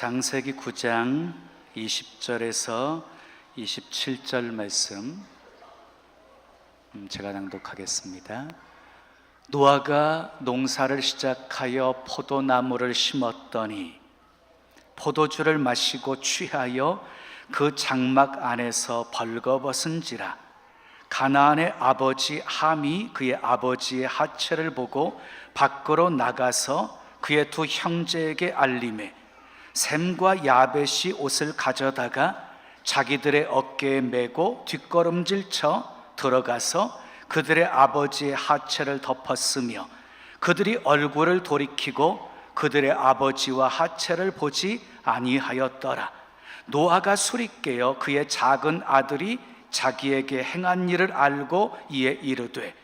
창세기 9장 20절에서 27절 말씀 제가 낭독하겠습니다. 노아가 농사를 시작하여 포도나무를 심었더니 포도주를 마시고 취하여 그 장막 안에서 벌거벗은지라. 가나안의 아버지 함이 그의 아버지의 하체를 보고 밖으로 나가서 그의 두 형제에게 알리매 셈과 야벳이 옷을 가져다가 자기들의 어깨에 메고 뒷걸음질 쳐 들어가서 그들의 아버지의 하체를 덮었으며 그들이 얼굴을 돌이키고 그들의 아버지와 하체를 보지 아니하였더라. 노아가 술이 깨어 그의 작은 아들이 자기에게 행한 일을 알고 이에 이르되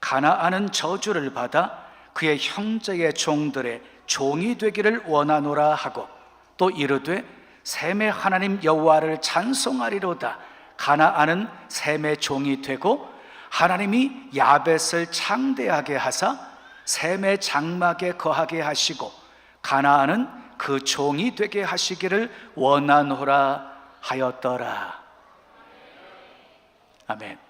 가나안은 저주를 받아 그의 형제의 종들의 종이 되기를 원하노라 하고 또 이르되 셈의 하나님 여호와를 찬송하리로다. 가나안은 셈의 종이 되고 하나님이 야벳을 창대하게 하사 셈의 장막에 거하게 하시고 가나안은 그 종이 되게 하시기를 원하노라 하였더라. 아멘.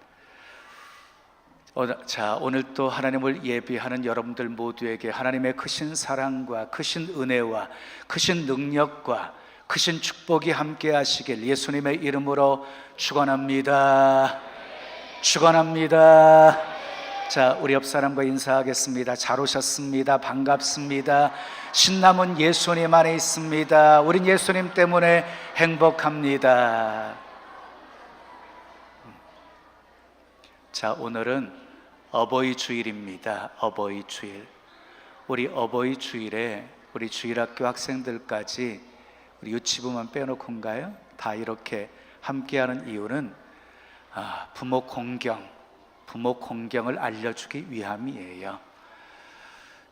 자, 오늘 또 하나님을 예비하는 여러분들 모두에게 하나님의 크신 사랑과 크신 은혜와 크신 능력과 크신 축복이 함께 하시길 예수님의 이름으로 축원합니다. 축원합니다. 자, 우리 옆 사람과 인사하겠습니다. 잘 오셨습니다. 반갑습니다. 신남은 예수님 안에 있습니다. 우린 예수님 때문에 행복합니다. 자, 오늘은 어버이 주일입니다. 어버이 주일. 우리 어버이 주일에 우리 주일학교 학생들까지 우리 유치부만 빼놓고인가요? 다 이렇게 함께하는 이유는 부모 공경을 알려주기 위함이에요.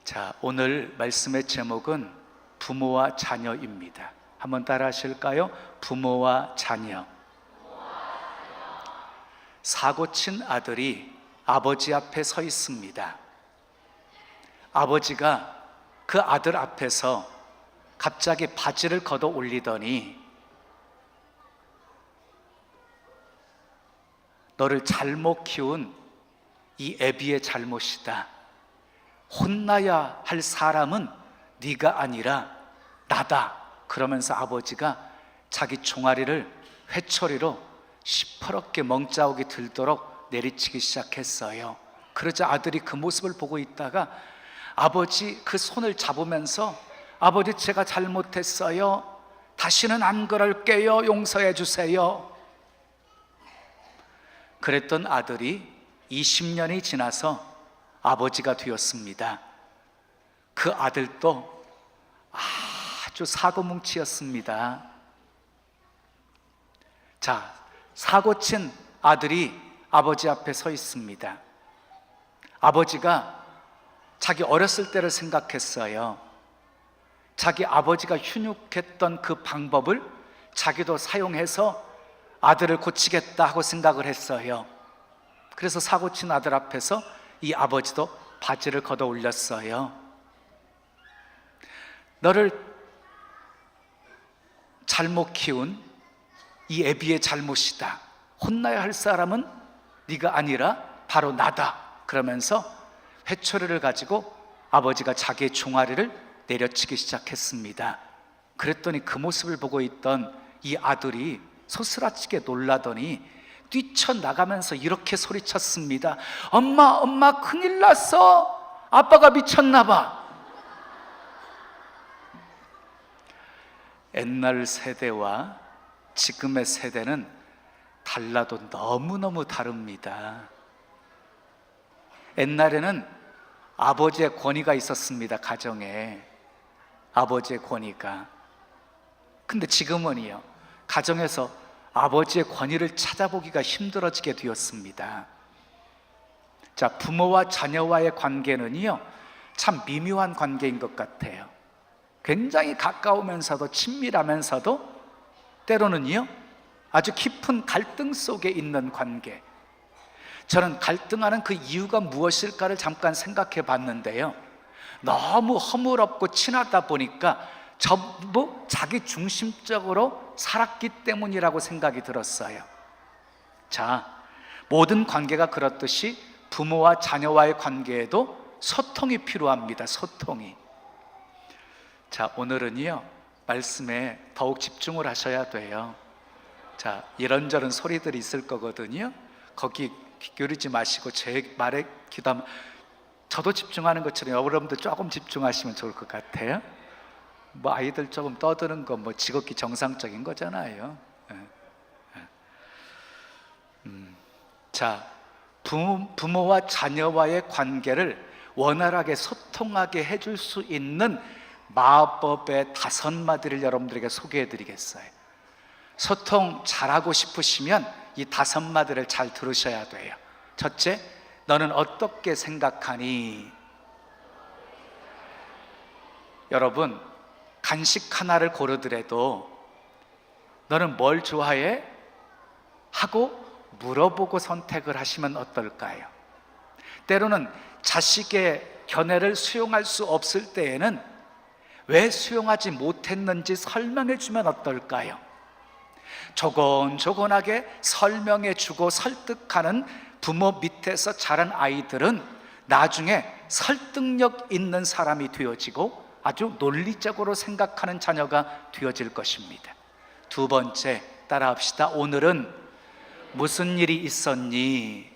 자, 오늘 말씀의 제목은 부모와 자녀입니다. 한번 따라 하실까요? 부모와 자녀. 사고친 아들이 아버지 앞에 서 있습니다. 아버지가 그 아들 앞에서 갑자기 바지를 걷어 올리더니 너를 잘못 키운 이 애비의 잘못이다. 혼나야 할 사람은 네가 아니라 나다. 그러면서 아버지가 자기 종아리를 회초리로 시퍼렇게 멍자국이 들도록 내리치기 시작했어요. 그러자 아들이 그 모습을 보고 있다가 아버지 그 손을 잡으면서 아버지 제가 잘못했어요. 다시는 안 그럴게요. 용서해 주세요. 그랬던 아들이 20년이 지나서 아버지가 되었습니다. 그 아들도 아주 사고뭉치였습니다. 자, 사고친 아들이 아버지 앞에 서 있습니다. 아버지가 자기 어렸을 때를 생각했어요. 자기 아버지가 훈육했던 그 방법을 자기도 사용해서 아들을 고치겠다 하고 생각을 했어요. 그래서 사고친 아들 앞에서 이 아버지도 바지를 걷어 올렸어요. 너를 잘못 키운 이 애비의 잘못이다. 혼나야 할 사람은 네가 아니라 바로 나다. 그러면서 회초리를 가지고 아버지가 자기의 종아리를 내려치기 시작했습니다. 그랬더니 그 모습을 보고 있던 이 아들이 소스라치게 놀라더니 뛰쳐나가면서 이렇게 소리쳤습니다. 엄마 큰일 났어. 아빠가 미쳤나 봐. 옛날 세대와 지금의 세대는 달라도 너무너무 다릅니다. 옛날에는 아버지의 권위가 있었습니다. 가정에 아버지의 권위가. 근데 지금은요, 가정에서 아버지의 권위를 찾아보기가 힘들어지게 되었습니다. 자, 부모와 자녀와의 관계는요 참 미묘한 관계인 것 같아요. 굉장히 가까우면서도 친밀하면서도 때로는요 아주 깊은 갈등 속에 있는 관계. 저는 갈등하는 그 이유가 무엇일까를 잠깐 생각해 봤는데요, 너무 허물없고 친하다 보니까 전부 자기 중심적으로 살았기 때문이라고 생각이 들었어요. 자, 모든 관계가 그렇듯이 부모와 자녀와의 관계에도 소통이 필요합니다. 소통이. 자, 오늘은요, 말씀에 더욱 집중을 하셔야 돼요. 자, 이런저런 소리들이 있을 거거든요. 거기 귀 기울이지 마시고 제 말에 귀담. 저도 집중하는 것처럼 여러분도 조금 집중하시면 좋을 것 같아요. 뭐 아이들 조금 떠드는 거 뭐 지극히 정상적인 거잖아요. 자, 부모와 자녀와의 관계를 원활하게 소통하게 해줄 수 있는 마법의 5마디를 여러분들에게 소개해 드리겠어요. 소통 잘하고 싶으시면 이 5마디를 잘 들으셔야 돼요. 첫째, 너는 어떻게 생각하니? 여러분, 간식 하나를 고르더라도 너는 뭘 좋아해? 하고 물어보고 선택을 하시면 어떨까요? 때로는 자식의 견해를 수용할 수 없을 때에는 왜 수용하지 못했는지 설명해 주면 어떨까요? 조곤조곤하게 설명해 주고 설득하는 부모 밑에서 자란 아이들은 나중에 설득력 있는 사람이 되어지고 아주 논리적으로 생각하는 자녀가 되어질 것입니다. 두 번째, 따라합시다. 오늘은 무슨 일이 있었니?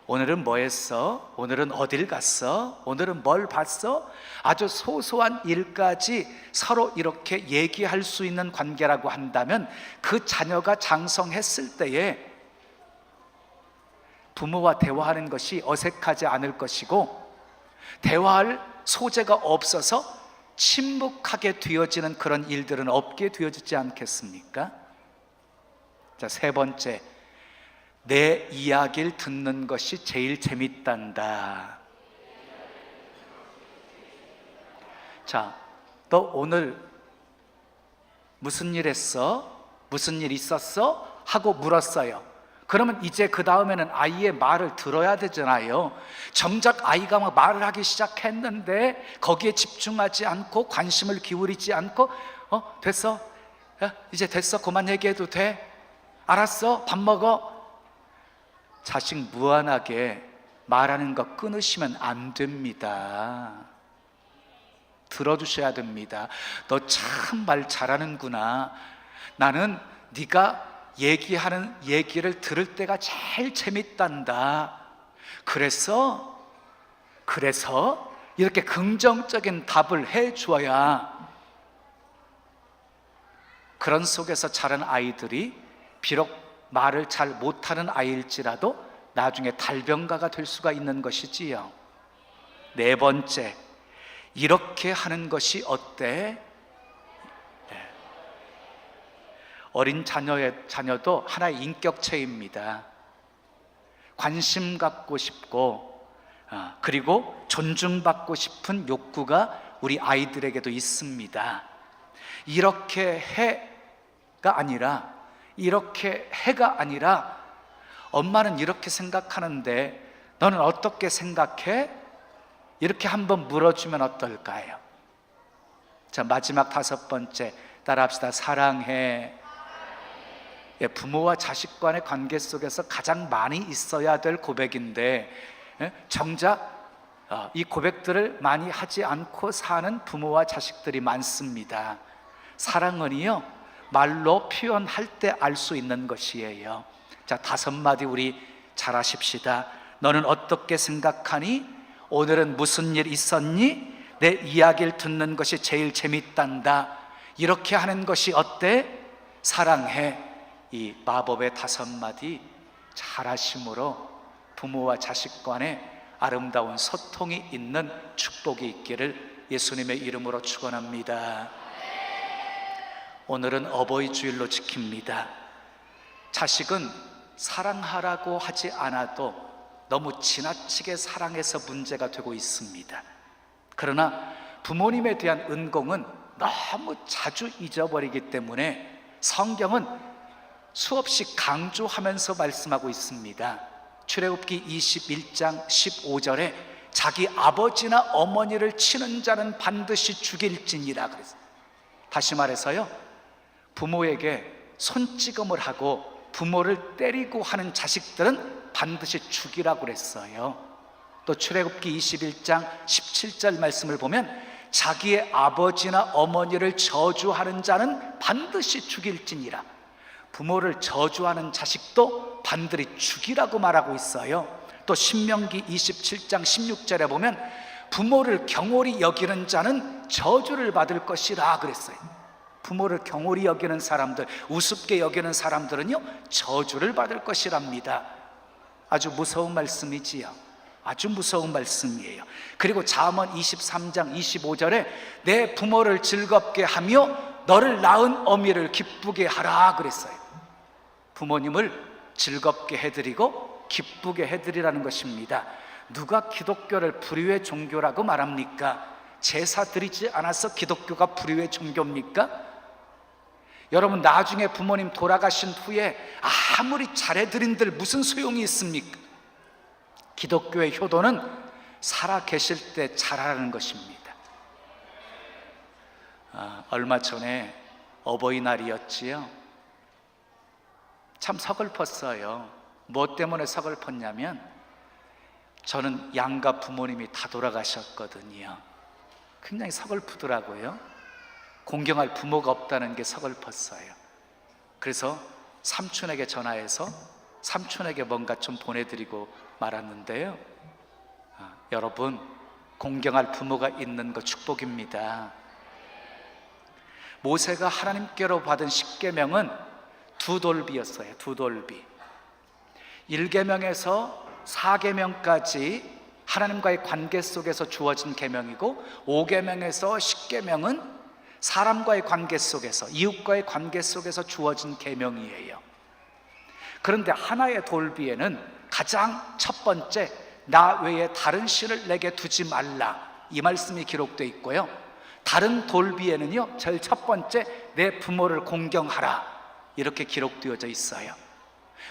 오늘은 뭐 했어? 오늘은 어딜 갔어? 오늘은 뭘 봤어? 아주 소소한 일까지 서로 이렇게 얘기할 수 있는 관계라고 한다면 그 자녀가 장성했을 때에 부모와 대화하는 것이 어색하지 않을 것이고, 대화할 소재가 없어서 침묵하게 되어지는 그런 일들은 없게 되어지지 않겠습니까? 자, 세 번째, 내 이야기를 듣는 것이 제일 재밌단다. 자, 너 오늘 무슨 일 했어? 무슨 일 있었어? 하고 물었어요. 그러면 이제 그 다음에는 아이의 말을 들어야 되잖아요. 정작 아이가 막 말을 하기 시작했는데 거기에 집중하지 않고 관심을 기울이지 않고 됐어? 이제 됐어? 그만 얘기해도 돼? 알았어? 밥 먹어? 자식 무한하게 말하는 거 끊으시면 안 됩니다. 들어주셔야 됩니다. 너 참 말 잘하는구나. 나는 네가 얘기하는 얘기를 들을 때가 제일 재밌단다. 그래서 이렇게 긍정적인 답을 해줘야 그런 속에서 자란 아이들이 비록 말을 잘 못하는 아이일지라도 나중에 달변가가 될 수가 있는 것이지요. 네 번째, 이렇게 하는 것이 어때? 어린 자녀도 하나의 인격체입니다. 관심 갖고 싶고 그리고 존중받고 싶은 욕구가 우리 아이들에게도 있습니다. 이렇게 해가 아니라 엄마는 이렇게 생각하는데 너는 어떻게 생각해? 이렇게 한번 물어주면 어떨까요? 자, 마지막 5번째, 따라합시다. 사랑해. 부모와 자식 간의 관계 속에서 가장 많이 있어야 될 고백인데 정작 이 고백들을 많이 하지 않고 사는 부모와 자식들이 많습니다. 사랑은요, 말로 표현할 때 알 수 있는 것이에요. 자, 5마디 우리 잘하십시다. 너는 어떻게 생각하니? 오늘은 무슨 일 있었니? 내 이야기를 듣는 것이 제일 재밌단다. 이렇게 하는 것이 어때? 사랑해. 이 마법의 5마디 잘하심으로 부모와 자식 간에 아름다운 소통이 있는 축복이 있기를 예수님의 이름으로 축원합니다. 오늘은 어버이 주일로 지킵니다. 자식은 사랑하라고 하지 않아도 너무 지나치게 사랑해서 문제가 되고 있습니다. 그러나 부모님에 대한 은공은 너무 자주 잊어버리기 때문에 성경은 수없이 강조하면서 말씀하고 있습니다. 출애굽기 21장 15절에 자기 아버지나 어머니를 치는 자는 반드시 죽일지니라 그랬어요. 다시 말해서요, 부모에게 손찌검을 하고 부모를 때리고 하는 자식들은 반드시 죽이라고 그랬어요. 또 출애굽기 21장 17절 말씀을 보면 자기의 아버지나 어머니를 저주하는 자는 반드시 죽일지니라. 부모를 저주하는 자식도 반드시 죽이라고 말하고 있어요. 또 신명기 27장 16절에 보면 부모를 경홀히 여기는 자는 저주를 받을 것이라 그랬어요. 부모를 경홀히 여기는 사람들, 우습게 여기는 사람들은요, 저주를 받을 것이랍니다. 아주 무서운 말씀이지요. 아주 무서운 말씀이에요. 그리고 잠언 23장 25절에 내 부모를 즐겁게 하며 너를 낳은 어미를 기쁘게 하라 그랬어요. 부모님을 즐겁게 해드리고 기쁘게 해드리라는 것입니다. 누가 기독교를 불의의 종교라고 말합니까? 제사 드리지 않아서 기독교가 불의의 종교입니까? 여러분, 나중에 부모님 돌아가신 후에 아무리 잘해드린들 무슨 소용이 있습니까? 기독교의 효도는 살아 계실 때 잘하라는 것입니다. 얼마 전에 어버이날이었지요. 참 서글펐어요. 뭐 때문에 서글펐냐면 저는 양가 부모님이 다 돌아가셨거든요. 굉장히 서글프더라고요. 공경할 부모가 없다는 게 서글펐어요. 그래서 삼촌에게 전화해서 삼촌에게 뭔가 좀 보내드리고 말았는데요. 여러분, 공경할 부모가 있는 거 축복입니다. 모세가 하나님께로 받은 10계명은 두 돌비였어요. 두 돌비. 1계명에서 4계명까지 하나님과의 관계 속에서 주어진 계명이고 5계명에서 10계명은 사람과의 관계 속에서, 이웃과의 관계 속에서 주어진 계명이에요. 그런데 하나의 돌비에는 가장 첫 번째, 나 외에 다른 신을 내게 두지 말라, 이 말씀이 기록되어 있고요. 다른 돌비에는요, 제일 첫 번째, 내 부모를 공경하라, 이렇게 기록되어져 있어요.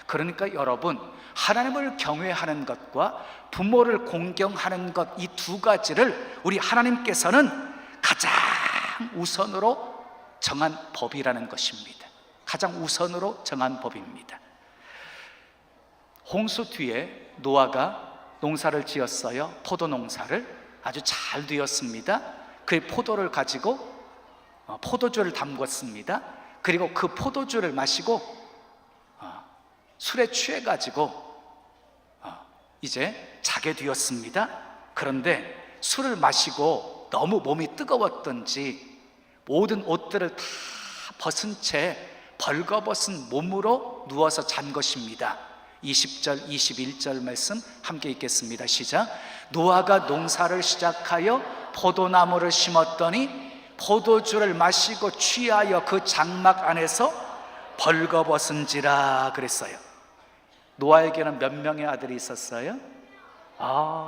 그러니까 여러분, 하나님을 경외하는 것과 부모를 공경하는 것, 이 두 가지를 우리 하나님께서는 가장 우선으로 정한 법이라는 것입니다. 가장 우선으로 정한 법입니다. 홍수 뒤에 노아가 농사를 지었어요. 포도 농사를 아주 잘 되었습니다. 그 포도를 가지고 포도주를 담궜습니다. 그리고 그 포도주를 마시고 술에 취해가지고 이제 자게 되었습니다. 그런데 술을 마시고 너무 몸이 뜨거웠던지 모든 옷들을 다 벗은 채 벌거벗은 몸으로 누워서 잔 것입니다. 20절 21절 말씀 함께 읽겠습니다. 시작. 노아가 농사를 시작하여 포도나무를 심었더니 포도주를 마시고 취하여 그 장막 안에서 벌거벗은지라 그랬어요. 노아에게는 몇 명의 아들이 있었어요?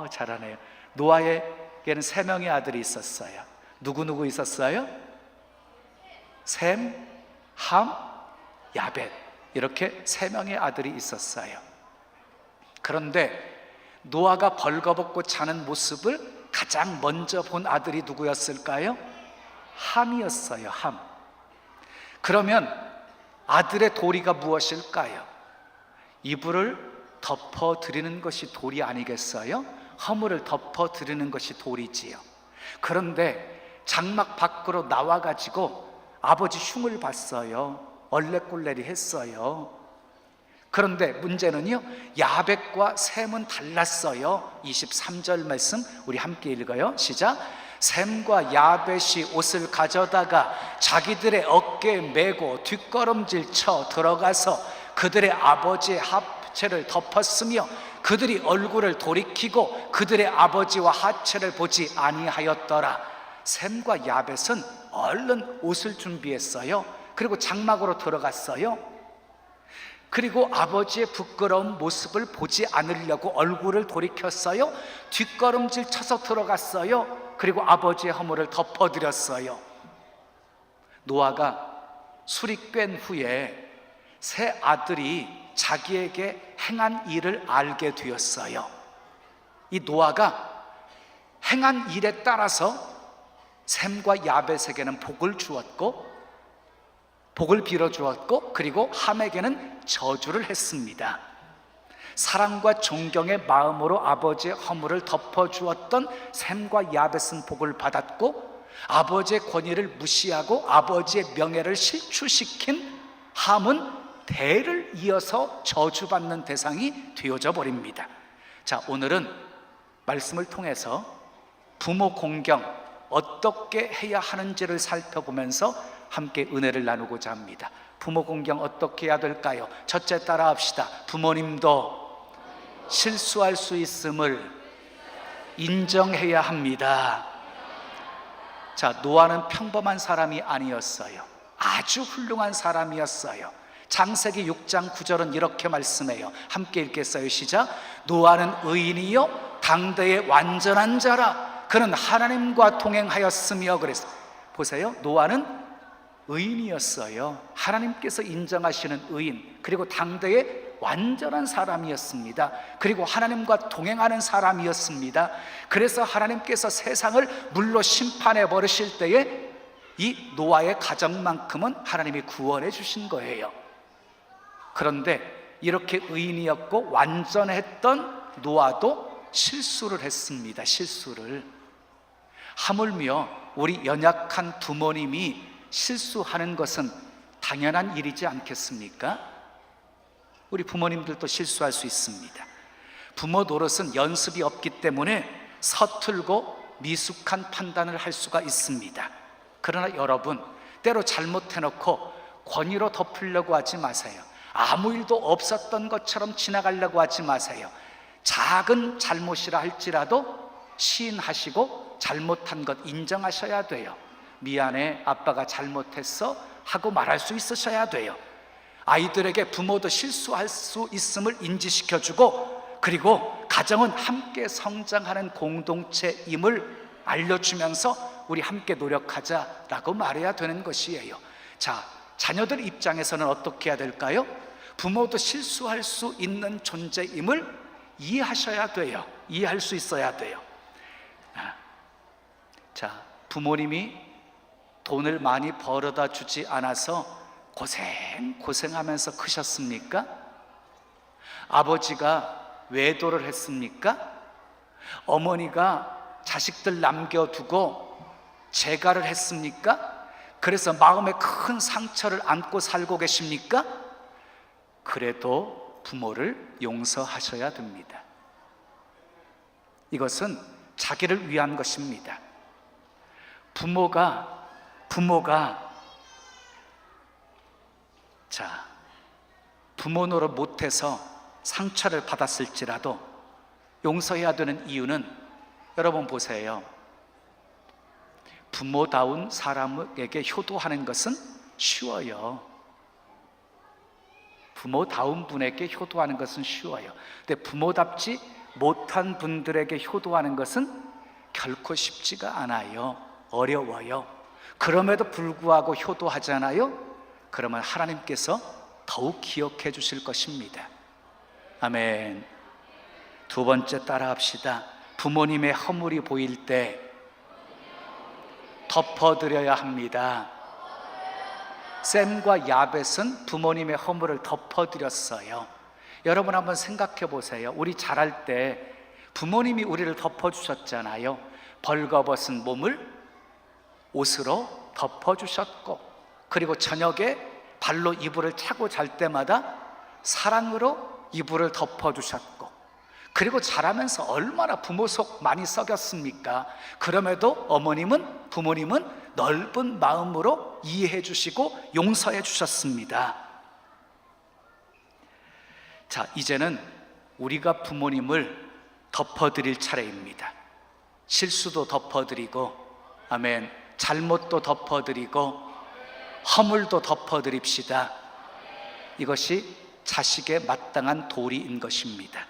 잘하네요. 노아에게는 3명의 아들이 있었어요. 누구 있었어요? 셈, 함, 야벳, 이렇게 3명의 아들이 있었어요. 그런데 노아가 벌거벗고 자는 모습을 가장 먼저 본 아들이 누구였을까요? 함이었어요. 함. 그러면 아들의 도리가 무엇일까요? 이불을 덮어드리는 것이 도리 아니겠어요? 허물을 덮어드리는 것이 도리지요. 그런데 장막 밖으로 나와가지고 아버지 흉을 봤어요. 얼레꼴레리 했어요. 그런데 문제는요, 야벳과 셈은 달랐어요. 23절 말씀 우리 함께 읽어요. 시작. 셈과 야벳이 옷을 가져다가 자기들의 어깨에 메고 뒷걸음질 쳐 들어가서 그들의 아버지의 하체를 덮었으며 그들이 얼굴을 돌이키고 그들의 아버지와 하체를 보지 아니하였더라. 셈과 야벳은 얼른 옷을 준비했어요. 그리고 장막으로 들어갔어요. 그리고 아버지의 부끄러운 모습을 보지 않으려고 얼굴을 돌이켰어요. 뒷걸음질 쳐서 들어갔어요. 그리고 아버지의 허물을 덮어드렸어요. 노아가 술이 깬 후에 세 아들이 자기에게 행한 일을 알게 되었어요. 이 노아가 행한 일에 따라서 셈과 야벳에게는 복을 주었고, 복을 빌어주었고, 그리고 함에게는 저주를 했습니다. 사랑과 존경의 마음으로 아버지의 허물을 덮어주었던 셈과 야벳은 복을 받았고, 아버지의 권위를 무시하고 아버지의 명예를 실추시킨 함은 대를 이어서 저주받는 대상이 되어져 버립니다. 자, 오늘은 말씀을 통해서 부모 공경 어떻게 해야 하는지를 살펴보면서 함께 은혜를 나누고자 합니다. 부모 공경 어떻게 해야 될까요? 첫째, 따라 합시다. 부모님도 실수할 수 있음을 인정해야 합니다. 자, 노아는 평범한 사람이 아니었어요. 아주 훌륭한 사람이었어요. 창세기 6장 9절은 이렇게 말씀해요. 함께 읽겠어요. 시작. 노아는 의인이요 당대의 완전한 자라. 그는 하나님과 동행하였으며. 그래서 보세요. 노아는 의인이었어요. 하나님께서 인정하시는 의인, 그리고 당대의 완전한 사람이었습니다. 그리고 하나님과 동행하는 사람이었습니다. 그래서 하나님께서 세상을 물로 심판해 버리실 때에 이 노아의 가정만큼은 하나님이 구원해 주신 거예요. 그런데 이렇게 의인이었고 완전했던 노아도 실수를 했습니다. 실수를. 하물며 우리 연약한 부모님이 실수하는 것은 당연한 일이지 않겠습니까? 우리 부모님들도 실수할 수 있습니다. 부모 노릇은 연습이 없기 때문에 서툴고 미숙한 판단을 할 수가 있습니다. 그러나 여러분, 때로 잘못해놓고 권위로 덮으려고 하지 마세요. 아무 일도 없었던 것처럼 지나가려고 하지 마세요. 작은 잘못이라 할지라도 시인하시고 잘못한 것 인정하셔야 돼요. 미안해, 아빠가 잘못했어 하고 말할 수 있으셔야 돼요. 아이들에게 부모도 실수할 수 있음을 인지시켜주고, 그리고 가정은 함께 성장하는 공동체임을 알려주면서 우리 함께 노력하자라고 말해야 되는 것이에요. 자, 자녀들 입장에서는 어떻게 해야 될까요? 부모도 실수할 수 있는 존재임을 이해하셔야 돼요. 이해할 수 있어야 돼요. 자, 부모님이 돈을 많이 벌어다 주지 않아서 고생하면서 크셨습니까? 아버지가 외도를 했습니까? 어머니가 자식들 남겨두고 재가를 했습니까? 그래서 마음에 큰 상처를 안고 살고 계십니까? 그래도 부모를 용서하셔야 됩니다. 이것은 자기를 위한 것입니다. 부모가 부모 노릇 못해서 상처를 받았을지라도 용서해야 되는 이유는, 여러분 보세요. 부모다운 사람에게 효도하는 것은 쉬워요. 부모다운 분에게 효도하는 것은 쉬워요. 근데 부모답지 못한 분들에게 효도하는 것은 결코 쉽지가 않아요. 어려워요. 그럼에도 불구하고 효도하잖아요. 그러면 하나님께서 더욱 기억해 주실 것입니다. 아멘. 두 번째, 따라 합시다. 부모님의 허물이 보일 때 덮어드려야 합니다. 셈과 야벳은 부모님의 허물을 덮어드렸어요. 여러분 한번 생각해 보세요. 우리 자랄 때 부모님이 우리를 덮어주셨잖아요. 벌거벗은 몸을 옷으로 덮어주셨고, 그리고 저녁에 발로 이불을 차고 잘 때마다 사랑으로 이불을 덮어주셨고, 그리고 자라면서 얼마나 부모 속 많이 썩였습니까? 그럼에도 부모님은 넓은 마음으로 이해해 주시고 용서해 주셨습니다. 자, 이제는 우리가 부모님을 덮어드릴 차례입니다. 실수도 덮어드리고, 아멘, 잘못도 덮어드리고, 허물도 덮어드립시다. 이것이 자식의 마땅한 도리인 것입니다.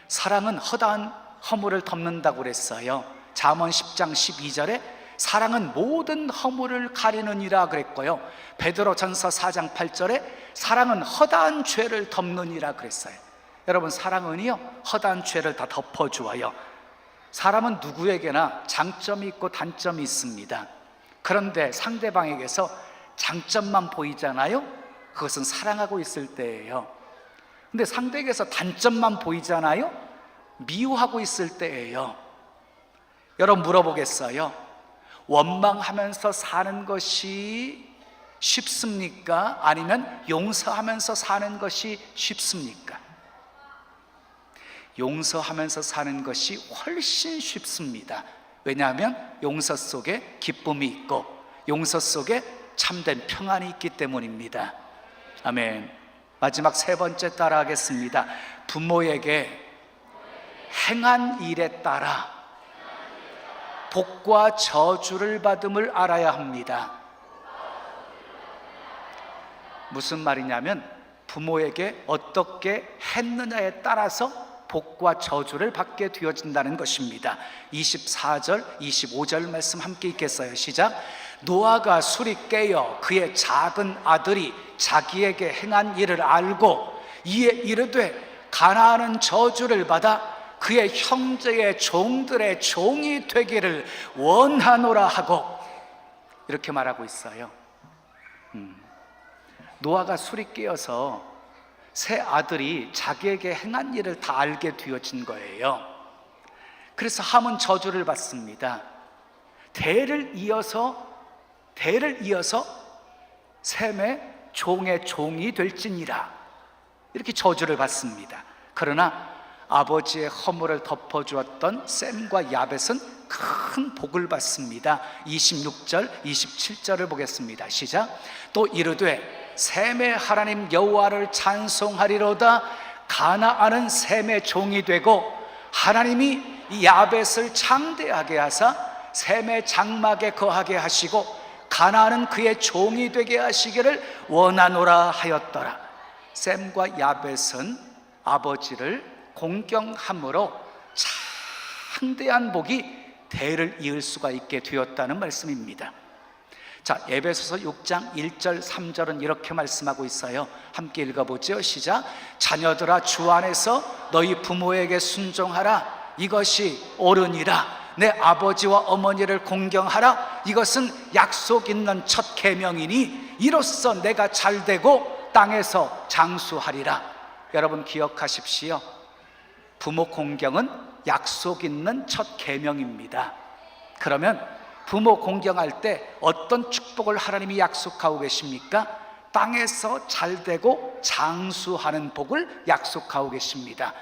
사랑은 허다한 허물을 덮는다고 그랬어요. 잠언 10장 12절에 사랑은 모든 허물을 가리느니라 그랬고요. 베드로전서 4장 8절에 사랑은 허다한 죄를 덮느니라 그랬어요. 여러분, 사랑은요 허다한 죄를 다 덮어주어요. 사람은 누구에게나 장점이 있고 단점이 있습니다. 그런데 상대방에게서 장점만 보이잖아요? 그것은 사랑하고 있을 때예요. 근데 상대에게서 단점만 보이잖아요? 미워하고 있을 때예요. 여러분 물어보겠어요? 원망하면서 사는 것이 쉽습니까? 아니면 용서하면서 사는 것이 쉽습니까? 용서하면서 사는 것이 훨씬 쉽습니다. 왜냐하면 용서 속에 기쁨이 있고 용서 속에 참된 평안이 있기 때문입니다. 아멘. 마지막 세 번째 따라하겠습니다. 부모에게 행한 일에 따라 복과 저주를 받음을 알아야 합니다. 무슨 말이냐면 부모에게 어떻게 했느냐에 따라서 복과 저주를 받게 되어진다는 것입니다. 24절, 25절 말씀 함께 읽겠어요. 시작. 노아가 술이 깨어 그의 작은 아들이 자기에게 행한 일을 알고 이에 이르되 가나안은 저주를 받아 그의 형제의 종들의 종이 되기를 원하노라 하고, 이렇게 말하고 있어요. 노아가 술이 깨어서 세 아들이 자기에게 행한 일을 다 알게 되어진 거예요. 그래서 함은 저주를 받습니다. 대를 이어서 셈의 종의 종이 될지니라, 이렇게 저주를 받습니다. 그러나 아버지의 허물을 덮어주었던 셈과 야벳은 큰 복을 받습니다. 26절, 27절을 보겠습니다. 시작. 또 이르되 셈의 하나님 여호와를 찬송하리로다. 가나안은 셈의 종이 되고 하나님이 이 야벳을 창대하게 하사 셈의 장막에 거하게 하시고 가나안은 그의 종이 되게 하시기를 원하노라 하였더라. 셈과 야벳은 아버지를 공경함으로 창대한 복이 대를 이을 수가 있게 되었다는 말씀입니다. 자, 에베소서 6장 1절 3절은 이렇게 말씀하고 있어요. 함께 읽어보죠. 시작. 자녀들아 주 안에서 너희 부모에게 순종하라. 이것이 옳으니라. 내 아버지와 어머니를 공경하라. 이것은 약속 있는 첫 계명이니 이로써 내가 잘되고 땅에서 장수하리라. 여러분 기억하십시오. 부모 공경은 약속 있는 첫 계명입니다. 그러면 부모 공경할 때 어떤 축복을 하나님이 약속하고 계십니까? 땅에서 잘되고 장수하는 복을 약속하고 계십니다.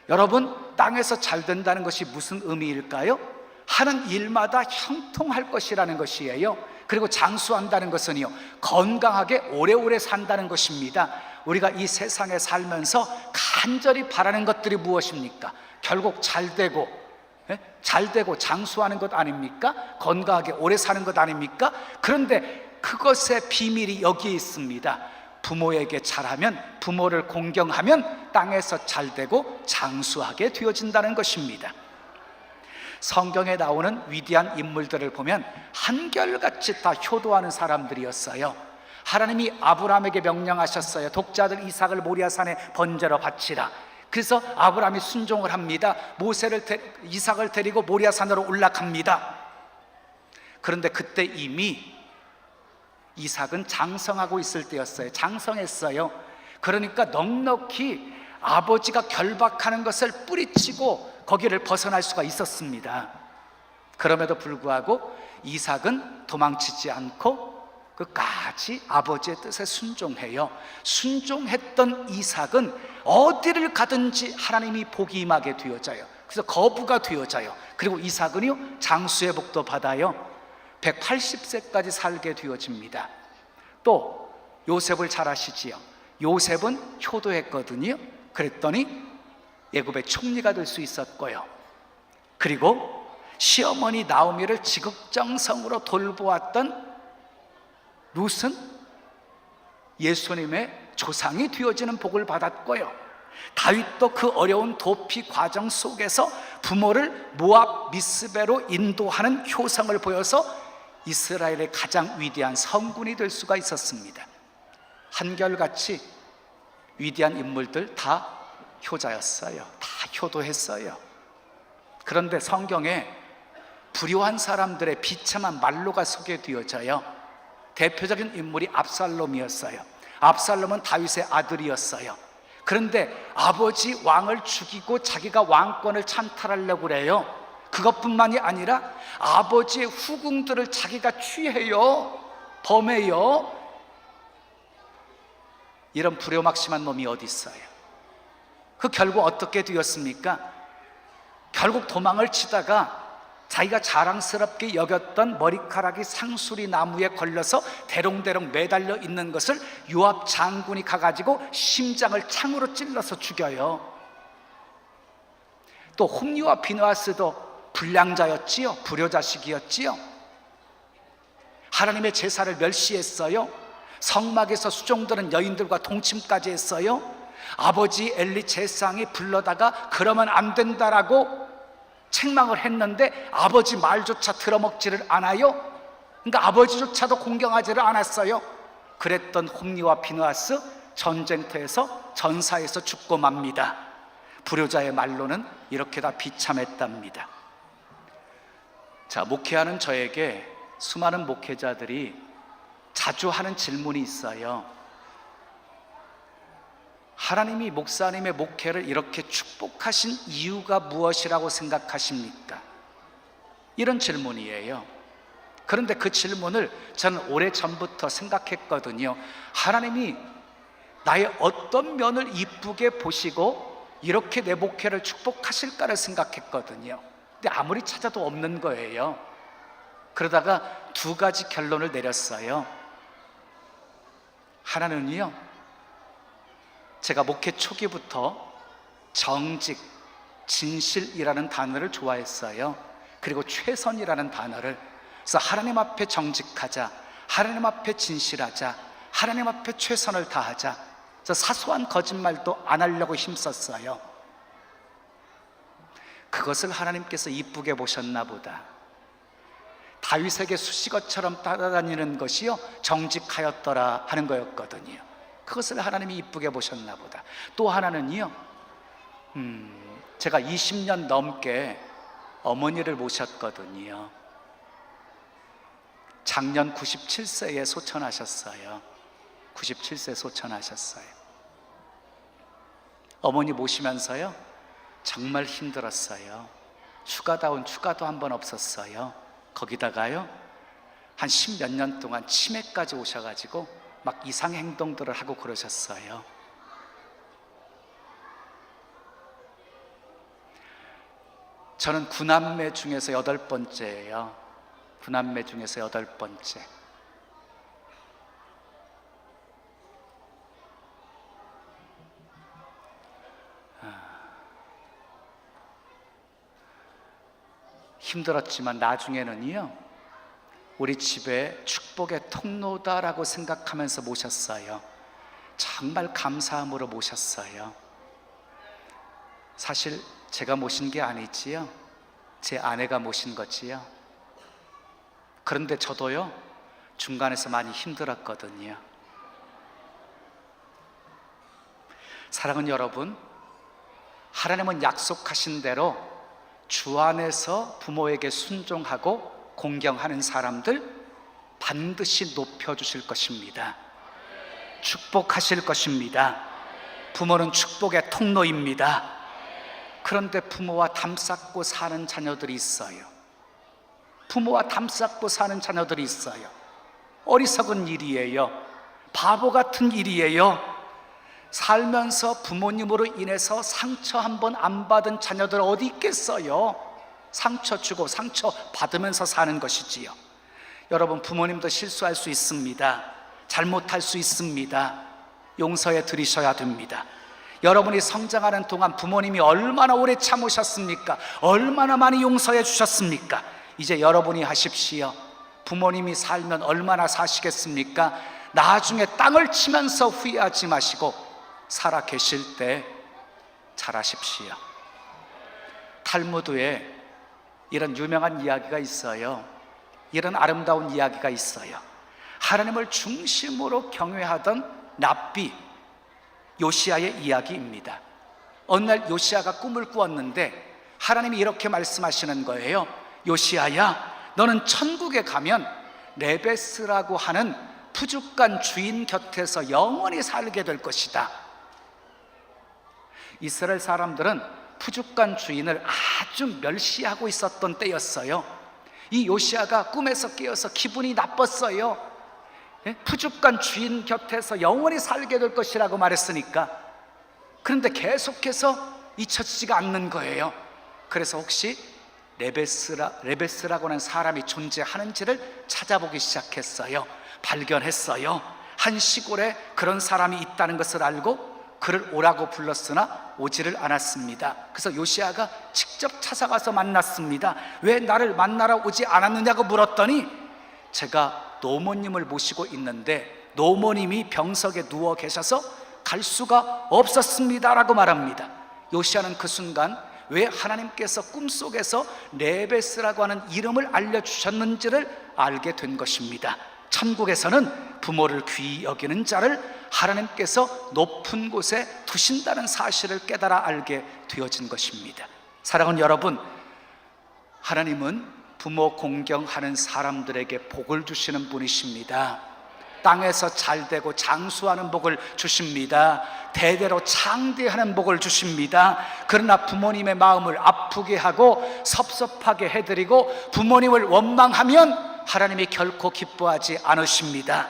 여러분, 땅에서 잘된다는 것이 무슨 의미일까요? 하는 일마다 형통할 것이라는 것이에요. 그리고 장수한다는 것은요, 건강하게 오래오래 산다는 것입니다. 우리가 이 세상에 살면서 간절히 바라는 것들이 무엇입니까? 결국 잘되고 장수하는 것 아닙니까? 건강하게 오래 사는 것 아닙니까? 그런데 그것의 비밀이 여기에 있습니다. 부모에게 잘하면, 부모를 공경하면 땅에서 잘되고 장수하게 되어진다는 것입니다. 성경에 나오는 위대한 인물들을 보면 한결같이 다 효도하는 사람들이었어요. 하나님이 아브라함에게 명령하셨어요. 독자들 이삭을 모리아산에 번제로 바치라. 그래서 아브라함이 순종을 합니다. 이삭을 데리고 모리아산으로 올라갑니다. 그런데 그때 이미 이삭은 장성하고 있을 때였어요. 장성했어요. 그러니까 넉넉히 아버지가 결박하는 것을 뿌리치고 거기를 벗어날 수가 있었습니다. 그럼에도 불구하고 이삭은 도망치지 않고 끝까지 아버지의 뜻에 순종해요. 순종했던 이삭은 어디를 가든지 하나님이 복이 임하게 되어져요. 그래서 거부가 되어져요. 그리고 이삭은요, 장수의 복도 받아요. 180세까지 살게 되어집니다. 또 요셉을 잘 아시지요? 요셉은 효도했거든요. 그랬더니 애굽의 총리가 될 수 있었고요. 그리고 시어머니 나오미를 지극정성으로 돌보았던 룻은 예수님의 조상이 되어지는 복을 받았고요. 다윗도 그 어려운 도피 과정 속에서 부모를 모압 미스베로 인도하는 효성을 보여서 이스라엘의 가장 위대한 성군이 될 수가 있었습니다. 한결같이 위대한 인물들 다 효자였어요. 다 효도했어요. 그런데 성경에 불효한 사람들의 비참한 말로가 소개되어져요. 대표적인 인물이 압살롬이었어요. 압살롬은 다윗의 아들이었어요. 그런데 아버지 왕을 죽이고 자기가 왕권을 찬탈하려고 그래요. 그것뿐만이 아니라 아버지의 후궁들을 자기가 취해요. 범해요. 이런 불효막심한 놈이 어디 있어요? 그 결국 어떻게 되었습니까? 결국 도망을 치다가 자기가 자랑스럽게 여겼던 머리카락이 상수리 나무에 걸려서 대롱대롱 매달려 있는 것을 요압 장군이 가가지고 심장을 창으로 찔러서 죽여요. 또 홈리와 비느하스도 불량자였지요. 불효자식이었지요. 하나님의 제사를 멸시했어요. 성막에서 수종드는 여인들과 동침까지 했어요. 아버지 엘리 제사장이 불러다가 그러면 안 된다라고 책망을 했는데 아버지 말조차 들어먹지를 않아요. 그러니까 아버지조차도 공경하지를 않았어요. 그랬던 홈리와 비느하스 전쟁터에서 전사에서 죽고 맙니다. 불효자의 말로는 이렇게 다 비참했답니다. 자, 목회하는 저에게 수많은 목회자들이 자주 하는 질문이 있어요. 하나님이 목사님의 목회를 이렇게 축복하신 이유가 무엇이라고 생각하십니까? 이런 질문이에요. 그런데 그 질문을 저는 오래전부터 생각했거든요. 하나님이 나의 어떤 면을 이쁘게 보시고 이렇게 내 목회를 축복하실까를 생각했거든요. 근데 아무리 찾아도 없는 거예요. 그러다가 두 가지 결론을 내렸어요. 하나는요, 제가 목회 초기부터 정직, 진실이라는 단어를 좋아했어요. 그리고 최선이라는 단어를. 그래서 하나님 앞에 정직하자, 하나님 앞에 진실하자, 하나님 앞에 최선을 다하자. 그래서 사소한 거짓말도 안 하려고 힘썼어요. 그것을 하나님께서 이쁘게 보셨나 보다. 다윗에게 수식어처럼 따라다니는 것이요 정직하였더라 하는 거였거든요. 그것을 하나님이 이쁘게 보셨나 보다. 또 하나는요, 제가 20년 넘게 어머니를 모셨거든요. 작년 97세에 소천하셨어요. 97세 소천하셨어요. 어머니 모시면서요 정말 힘들었어요. 휴가다운 휴가도 한 번 없었어요. 거기다가요 한 10몇 년 동안 치매까지 오셔가지고 막 이상 행동들을 하고 그러셨어요. 저는 9남매 중에서 8번째예요. 9남매 중에서 8번째. 힘들었지만 나중에는요 우리 집에 축복의 통로다라고 생각하면서 모셨어요. 정말 감사함으로 모셨어요. 사실 제가 모신 게 아니지요. 제 아내가 모신 거지요. 그런데 저도요 중간에서 많이 힘들었거든요. 사랑하는 여러분, 하나님은 약속하신 대로 주 안에서 부모에게 순종하고 공경하는 사람들 반드시 높여주실 것입니다. 축복하실 것입니다. 부모는 축복의 통로입니다. 그런데 부모와 담쌓고 사는 자녀들이 있어요. 부모와 담쌓고 사는 자녀들이 있어요. 어리석은 일이에요. 바보 같은 일이에요. 살면서 부모님으로 인해서 상처 한 번 안 받은 자녀들 어디 있겠어요? 상처 주고 상처 받으면서 사는 것이지요. 여러분, 부모님도 실수할 수 있습니다. 잘못할 수 있습니다. 용서해 드리셔야 됩니다. 여러분이 성장하는 동안 부모님이 얼마나 오래 참으셨습니까? 얼마나 많이 용서해 주셨습니까? 이제 여러분이 하십시오. 부모님이 살면 얼마나 사시겠습니까? 나중에 땅을 치면서 후회하지 마시고 살아 계실 때 잘하십시오. 탈무드에 이런 유명한 이야기가 있어요. 이런 아름다운 이야기가 있어요. 하나님을 중심으로 경외하던 랍비 요시야의 이야기입니다. 어느 날 요시야가 꿈을 꾸었는데 하나님이 이렇게 말씀하시는 거예요. 요시아야, 너는 천국에 가면 레베스라고 하는 푸죽간 주인 곁에서 영원히 살게 될 것이다. 이스라엘 사람들은 푸죽간 주인을 아주 멸시하고 있었던 때였어요. 이 요시아가 꿈에서 깨어서 기분이 나빴어요. 푸죽간 주인 곁에서 영원히 살게 될 것이라고 말했으니까. 그런데 계속해서 잊혀지지가 않는 거예요. 그래서 혹시 레베스라고 하는 사람이 존재하는지를 찾아보기 시작했어요. 발견했어요. 한 시골에 그런 사람이 있다는 것을 알고 그를 오라고 불렀으나 오지를 않았습니다. 그래서 요시아가 직접 찾아가서 만났습니다. 왜 나를 만나러 오지 않았느냐고 물었더니, 제가 노모님을 모시고 있는데 노모님이 병석에 누워 계셔서 갈 수가 없었습니다 라고 말합니다. 요시아는 그 순간 왜 하나님께서 꿈속에서 레베스라고 하는 이름을 알려주셨는지를 알게 된 것입니다. 천국에서는 부모를 귀히 여기는 자를 하나님께서 높은 곳에 두신다는 사실을 깨달아 알게 되어진 것입니다. 사랑하는 여러분, 하나님은 부모 공경하는 사람들에게 복을 주시는 분이십니다. 땅에서 잘되고 장수하는 복을 주십니다. 대대로 창대하는 복을 주십니다. 그러나 부모님의 마음을 아프게 하고 섭섭하게 해드리고 부모님을 원망하면 하나님이 결코 기뻐하지 않으십니다.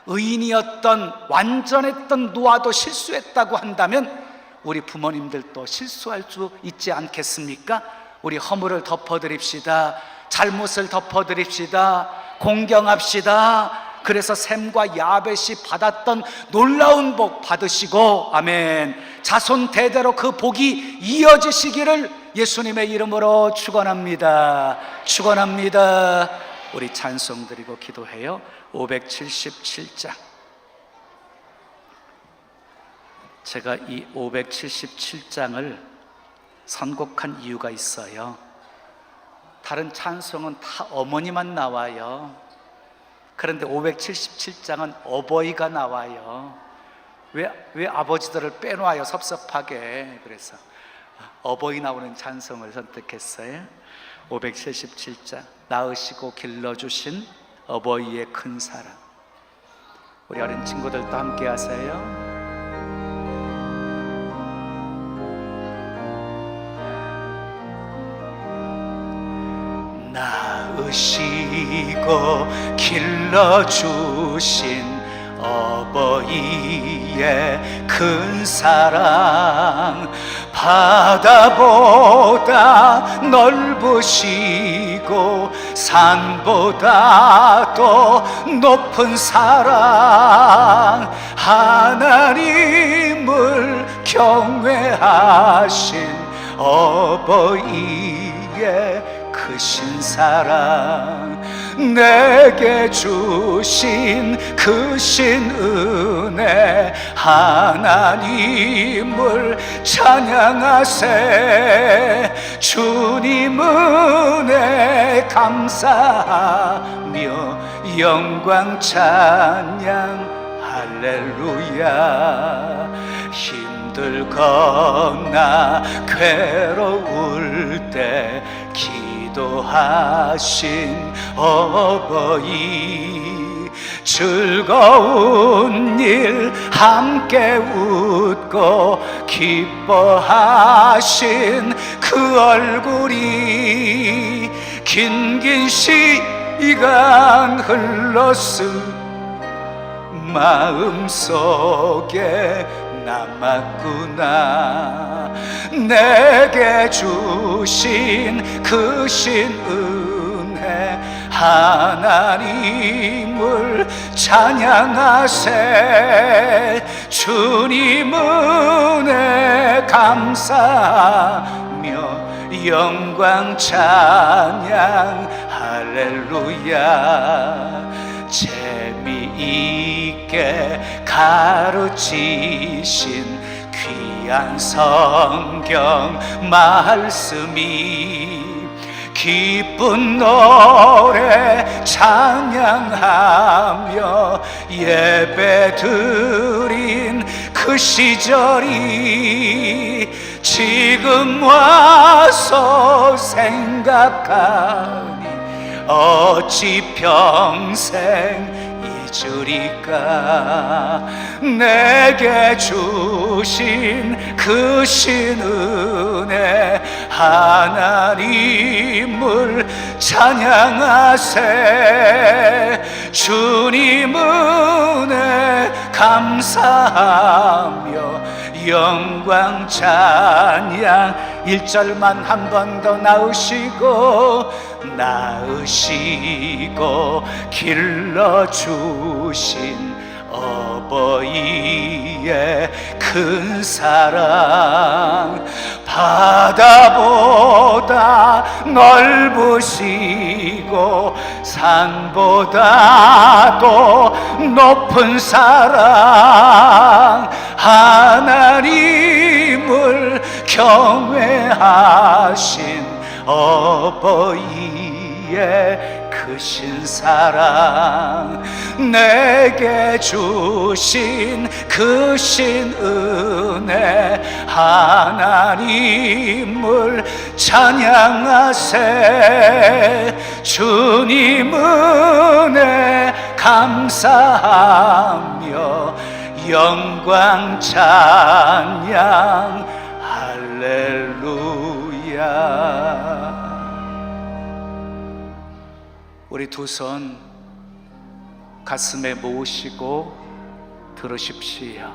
의인이었던 완전했던 노아도 실수했다고 한다면 우리 부모님들도 실수할 수 있지 않겠습니까? 우리 허물을 덮어드립시다. 잘못을 덮어드립시다. 공경합시다. 그래서 셈과 야벳이 받았던 놀라운 복 받으시고, 아멘, 자손 대대로 그 복이 이어지시기를 예수님의 이름으로 축원합니다. 축원합니다. 우리 찬송 드리고 기도해요. 577장. 제가 이 577장을 선곡한 이유가 있어요. 다른 찬송은 다 어머니만 나와요. 그런데 577장은 어버이가 나와요. 왜 아버지들을 빼놔요, 섭섭하게. 그래서 어버이 나오는 찬송을 선택했어요. 577장. 낳으시고 길러주신 어버이의 큰 사랑. 우리 어린 친구들도 함께 하세요. 낳으시고 길러주신 어버이의 큰 사랑, 바다보다 넓으시고 산보다 더 높은 사랑, 하나님을 경외하신 어버이의 크신 사랑, 내게 주신 크신 은혜, 하나님을 찬양하세. 주님 은혜 감사하며 영광 찬양 할렐루야. 힘들거나 괴로울 때 기도하신 어버이, 즐거운 일 함께 웃고 기뻐하신 그 얼굴이 긴 시간 흘렀을 마음속에 남았구나. 내게 주신 크신 은혜, 하나님을 찬양하세. 주님 은혜 감사하며 영광 찬양 할렐루야. 재미있게 가르치신 귀한 성경 말씀이 기쁜 노래 찬양하며 예배 드린 그 시절이 지금 와서 생각하니 어찌 평생 잊으리까. 내게 주신 그 신은혜 하나님을 찬양하세. 주님 은혜 감사하며 영광 찬양. 1절만 한 번 더 나으시고 길러주신 어버이의 큰 사랑. 바다보다 넓으시고 산보다도 높은 사랑. 하나님을 경외하신 어버이의 크신 사랑. 내게 주신 크신 은혜 하나님을 찬양하세. 주님 은혜 감사하며 영광 찬양. 할렐루야. 우리 두 손 가슴에 모으시고 들으십시오.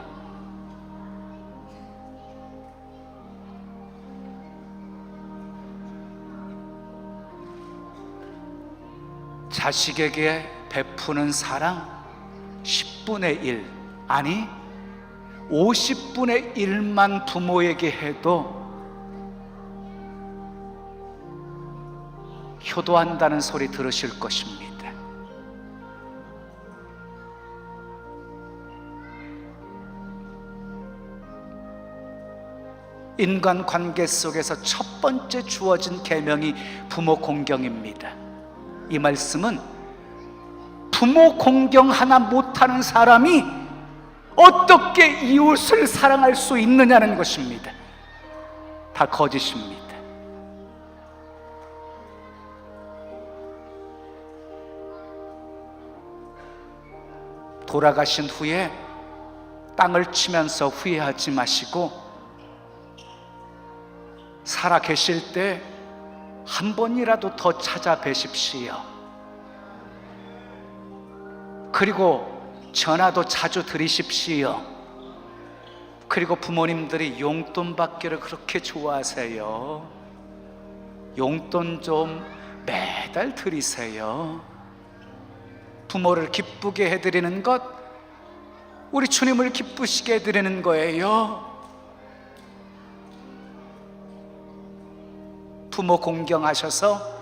자식에게 베푸는 사랑 10분의 1, 아니 50분의 1만 부모에게 해도 효도한다는 소리 들으실 것입니다. 인간관계 속에서 첫 번째 주어진 계명이 부모 공경입니다. 이 말씀은 부모 공경 하나 못하는 사람이 어떻게 이웃을 사랑할 수 있느냐는 것입니다. 다 거짓입니다. 돌아가신 후에 땅을 치면서 후회하지 마시고 살아 계실 때 한 번이라도 더 찾아뵈십시오. 그리고 전화도 자주 드리십시오. 그리고 부모님들이 용돈 받기를 그렇게 좋아하세요. 용돈 좀 매달 드리세요. 부모를 기쁘게 해드리는 것, 우리 주님을 기쁘시게 해드리는 거예요. 부모 공경하셔서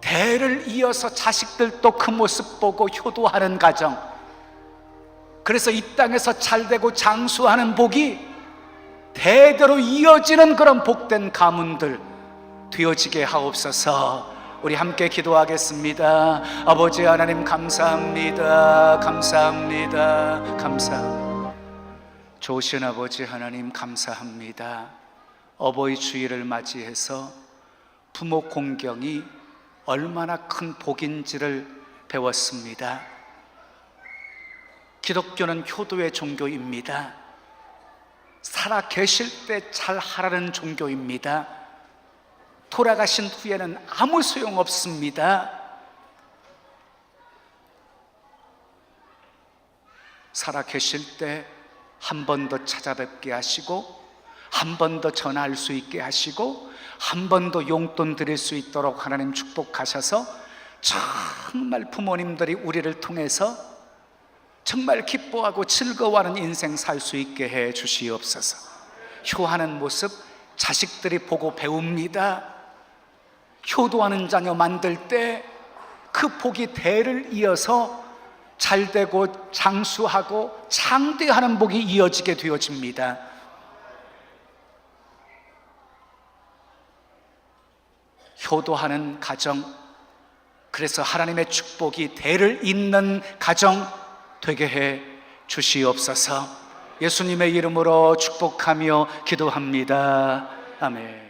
대를 이어서 자식들도 그 모습 보고 효도하는 가정, 그래서 이 땅에서 잘되고 장수하는 복이 대대로 이어지는 그런 복된 가문들 되어지게 하옵소서. 우리 함께 기도하겠습니다. 아버지 하나님 감사합니다. 감사합니다. 감사합니다. 좋으신 아버지 하나님 감사합니다. 어버이 주일을 맞이해서 부모 공경이 얼마나 큰 복인지를 배웠습니다. 기독교는 효도의 종교입니다. 살아 계실 때 잘 하라는 종교입니다. 돌아가신 후에는 아무 소용 없습니다. 살아 계실 때 한 번 더 찾아뵙게 하시고, 한 번 더 전화할 수 있게 하시고, 한 번 더 용돈 드릴 수 있도록 하나님 축복하셔서 정말 부모님들이 우리를 통해서 정말 기뻐하고 즐거워하는 인생 살 수 있게 해 주시옵소서. 효하는 모습 자식들이 보고 배웁니다. 효도하는 자녀 만들 때 그 복이 대를 이어서 잘되고 장수하고 장대하는 복이 이어지게 되어집니다. 효도하는 가정, 그래서 하나님의 축복이 대를 잇는 가정 되게 해 주시옵소서. 예수님의 이름으로 축복하며 기도합니다. 아멘.